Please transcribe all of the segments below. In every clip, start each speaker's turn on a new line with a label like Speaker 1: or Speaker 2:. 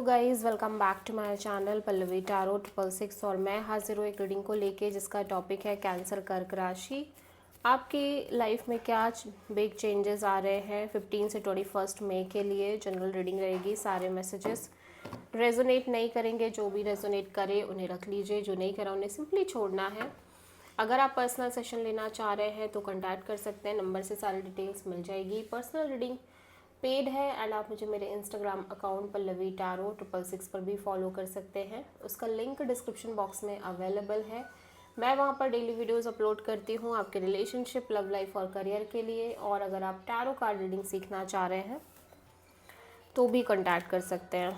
Speaker 1: Guys, welcome back to my channel Pallavi tarot 666 और मैं हाजिर हूँ एक रीडिंग को लेके जिसका टॉपिक है कैंसर कर्क राशि। आपकी लाइफ में क्या बिग चेंजेस आ रहे हैं 15 से 21 मई के लिए जनरल रीडिंग रहेगी। सारे मैसेजेस रेजोनेट नहीं करेंगे, जो भी रेजोनेट करे उन्हें रख लीजिए, जो नहीं करा उन्हें सिंपली छोड़ना है। अगर आप पर्सनल सेशन लेना चाह रहे हैं तो कॉन्टैक्ट कर सकते हैं, नंबर से सारी डिटेल्स मिल जाएगी। पर्सनल रीडिंग पेड है एंड आप मुझे मेरे इंस्टाग्राम अकाउंट पल्लवी टैरो 666 पर भी फॉलो कर सकते हैं। उसका लिंक डिस्क्रिप्शन बॉक्स में अवेलेबल है। मैं वहाँ पर डेली वीडियोस अपलोड करती हूँ आपके रिलेशनशिप, लव लाइफ और करियर के लिए। और अगर आप टैरो कार्ड रीडिंग सीखना चाह रहे हैं तो भी कॉन्टैक्ट कर सकते हैं।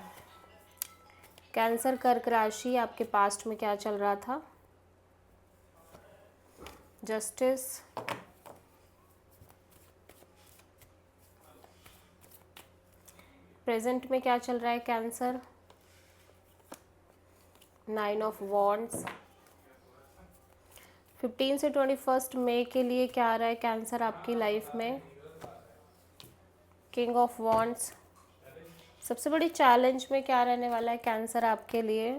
Speaker 1: कैंसर कर्क राशि, आपके पास्ट में क्या चल रहा था? जस्टिस, प्रेजेंट में क्या चल रहा है कैंसर? 9 of wands. 15 से 21 मई के लिए क्या आ रहा है कैंसर आपकी लाइफ में? King of wands. सबसे बड़ी चैलेंज में क्या रहने वाला है कैंसर आपके लिए?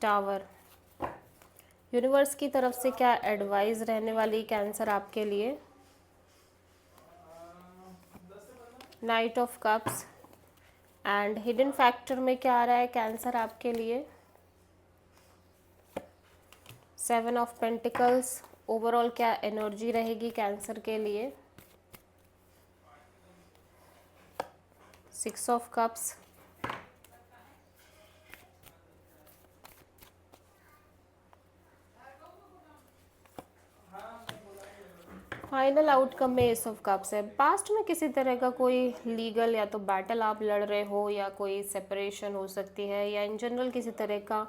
Speaker 1: टावर। यूनिवर्स की तरफ से क्या एडवाइस रहने वाली कैंसर आपके लिए? Night of cups. And hidden factor में क्या आ रहा है कैंसर आपके लिए? 7 ऑफ पेंटिकल्स। ओवरऑल क्या एनर्जी रहेगी कैंसर के लिए? 6 ऑफ कप्स। फाइनल आउटकम में एस ऑफ कप्स है। पास्ट में किसी तरह का कोई लीगल या तो बैटल आप लड़ रहे हो या कोई सेपरेशन हो सकती है, या इन जनरल किसी तरह का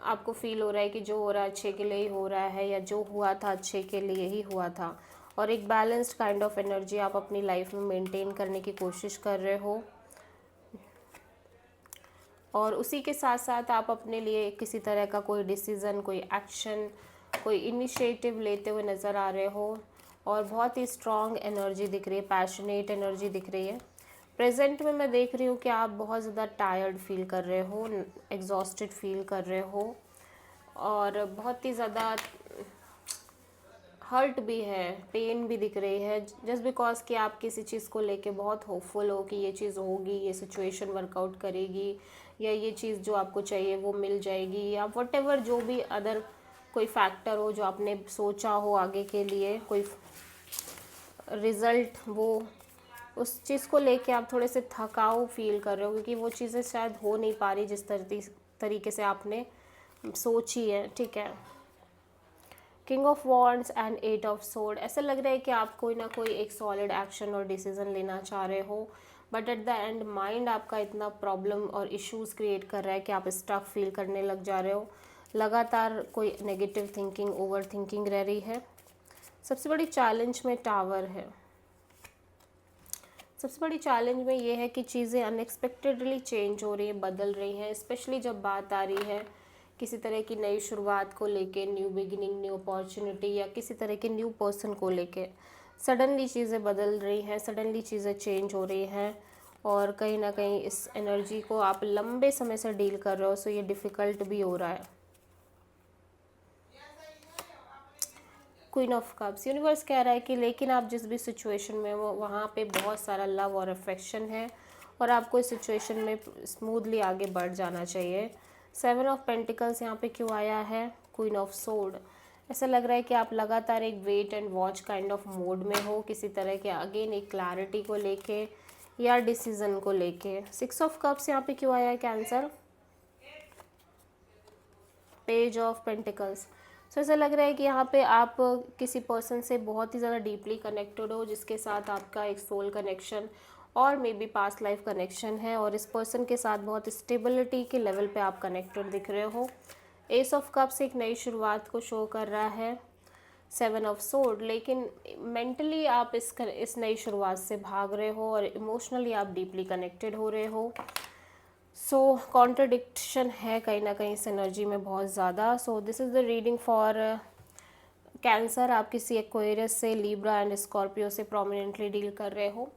Speaker 1: आपको फील हो रहा है कि जो हो रहा है अच्छे के लिए ही हो रहा है, या जो हुआ था अच्छे के लिए ही हुआ था। और एक बैलेंस्ड काइंड ऑफ एनर्जी आप अपनी लाइफ में मेंटेन करने की कोशिश कर रहे हो, और उसी के साथ साथ आप अपने लिए किसी तरह का कोई डिसीज़न, कोई एक्शन, कोई इनिशिएटिव लेते हुए नज़र आ रहे हो। और बहुत ही स्ट्रॉन्ग एनर्जी दिख रही है, पैशनेट एनर्जी दिख रही है। प्रेजेंट में मैं देख रही हूँ कि आप बहुत ज़्यादा टायर्ड फील कर रहे हो, एग्जॉस्टेड फील कर रहे हो, और बहुत ही ज़्यादा हर्ट भी है, पेन भी दिख रही है, जस्ट बिकॉज कि आप किसी चीज़ को लेके बहुत होपफुल हो कि ये चीज़ होगी, ये सिचुएशन वर्कआउट करेगी, या ये चीज़ जो आपको चाहिए वो मिल जाएगी, या वट जो भी अदर कोई फैक्टर हो जो आपने सोचा हो आगे के लिए, कोई रिज़ल्ट, वो उस चीज़ को लेके आप थोड़े से थकाऊ फील कर रहे हो, क्योंकि वो चीज़ें शायद हो नहीं पा रही जिस तरीके से आपने सोची है। ठीक है। King of wands and 8 of sword. ऐसा लग रहा है कि आप कोई ना कोई एक सॉलिड एक्शन और डिसीजन लेना चाह रहे हो, but at the end mind आपका इतना प्रॉब्लम और इश्यूज क्रिएट कर रहा है कि आप स्टक फील करने लग जा रहे हो। लगातार कोई नेगेटिव थिंकिंग, ओवर थिंकिंग रह रही है। सबसे बड़ी चैलेंज में टावर है। सबसे बड़ी चैलेंज में ये है कि चीज़ें अनएक्सपेक्टेडली चेंज हो रही हैं, बदल रही हैं, स्पेशली जब बात आ रही है किसी तरह की नई शुरुआत को लेके, न्यू बिगिनिंग, न्यू अपॉर्चुनिटी, या किसी तरह के न्यू पर्सन को लेके। सडनली चीज़ें बदल रही हैं, सडनली चीज़ें चेंज हो रही हैं, और कहीं ना कहीं इस एनर्जी को आप लंबे समय से डील कर रहे हो, सो ये डिफ़िकल्ट भी हो रहा है। Queen of cups. यूनिवर्स कह रहा है कि लेकिन आप जिस भी सिचुएशन में हो वहाँ पे बहुत सारा लव और अफेक्शन है, और आपको इस सिचुएशन में स्मूथली आगे बढ़ जाना चाहिए। 7 ऑफ पेंटिकल्स यहाँ पे क्यों आया है? Queen of sword. ऐसा लग रहा है कि आप लगातार एक wait and watch kind of mode में हो, किसी तरह के अगेन एक क्लैरिटी को लेके या डिसीजन को लेके। 6 ऑफ कप्स यहाँ पे क्यों आया है cancer? Page of pentacles. So ऐसा लग रहा है कि यहाँ पे आप किसी पर्सन से बहुत ही ज़्यादा डीपली कनेक्टेड हो, जिसके साथ आपका एक सोल कनेक्शन और may be past life connection है, और इस पर्सन के साथ बहुत स्टेबिलिटी के लेवल पे आप कनेक्टेड दिख रहे हो। एस ऑफ कप्स एक नई शुरुआत को शो कर रहा है। 7 ऑफ सोर्ड, लेकिन मेंटली आप इस नई शुरुआत से भाग रहे हो, और इमोशनली आप डीपली कनेक्टेड हो रहे हो। सो कॉन्ट्रडिक्शन है कहीं ना कहीं इस एनर्जी में बहुत ज़्यादा। So this is the reading for cancer. आप किसी एक्वेरियस से, लिब्रा एंड स्कॉर्पियो से प्रोमिनेंटली डील कर रहे हो।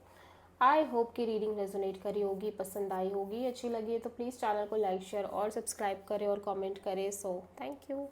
Speaker 1: आई होप कि रीडिंग रेजोनेट करी होगी, पसंद आई होगी। अच्छी लगी है तो प्लीज़ चैनल को लाइक शेयर और सब्सक्राइब करें और कमेंट करें। So thank you.